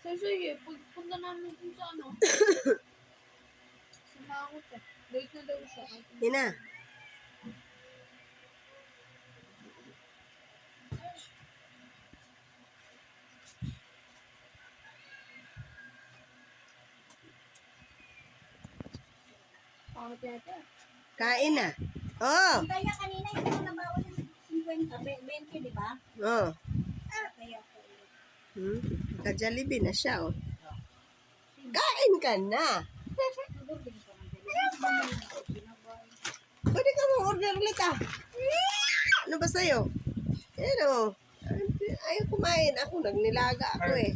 Sige, pagpunta namin dun sa ano. Sa Makakot eh. Late na daw siya. Hina. Pakot yata. Kain na. Oh. Kaya kanina yung nabawas ng 50, 20, di ba? Oh. Kaya po. Ka-Jollibee na siya, oh. Kain ka na. Pwede ka mo order ulit, ah. Ano ba sa'yo? Ano? Ayaw kumain. Ako, nagnilaga ako, eh.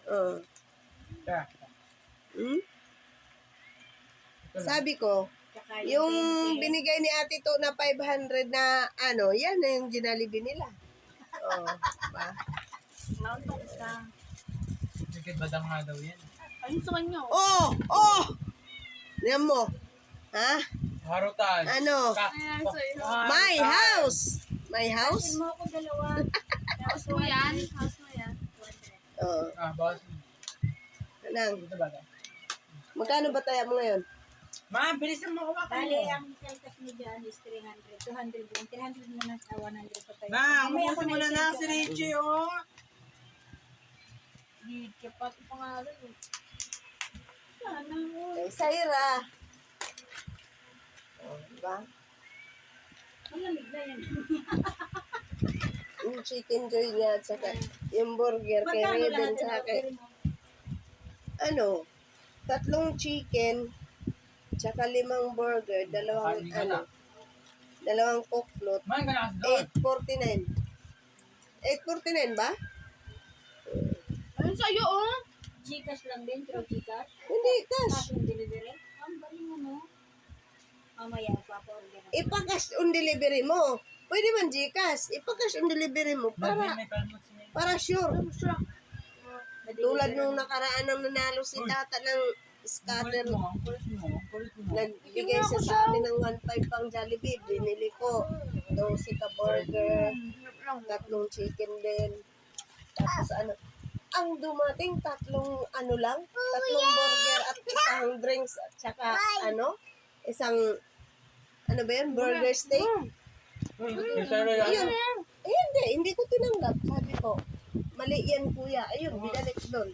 Oh. Sabi ko, yung binigay ni Ate To na 500 na ano, yan na yung Jollibee nila. Oh, ba? Nauntong ka. Bakit badang nga daw yan? Ayun sa kanya. Oh! Oh! Yan mo. Ha? Harutan. Ano? Ayan sa'yo. My house! My house? Kasi mo ako dalawa. House mo yan. House mo yan. Oh. Bawas. Anang, Ito ba? magkano ba tayo mo ngayon? Ma, bilis na makuha ka Bali, mo. ang kaltas mo dyan is 300. 200 yun. 300 muna sa 100 pa tayo. Na, Mamaya umusin mo na i-send na ko si na. Richie, oh. Di kapat yung pangalan eh. Sana, oh. Kay Saira. Oh, diba? Malamig na yan. Yung chicken joy niya, tsaka yung burger kay Magkano Raven, lahat tsaka ang kay, order mo? ano, 3 chicken, tsaka 5 burger, dalawang, ano, dalawang coke float, Man, ka na kasi doon. 8.49. 8.49 ba? Ayun sa'yo oh. Gcash lang din, through Gcash. Hindi, cash. Cash on delivery. Ang galing mo, no? Mamaya, papa-order na. Ipa-cash on delivery mo. Pwede man Gcash. Ipa-cash on delivery mo para May kalmot siya. para sure. Tulad Madeliver nung na. nakaraan ng nanalo si Tata ng scatter. Ang kulit mo. Nagbigay siya sa amin ng 1.5 pang Jollibee. Binili ko 12 ka burger, 3 chicken din. Tapos ano, ang dumating 3 ano lang, 3 burger at isang drinks at saka ano, isang ano ba yan, burger steak. Ayun, hindi ko tinanggap. Sabi ko, mali yan kuya. Ayun, binalik doon.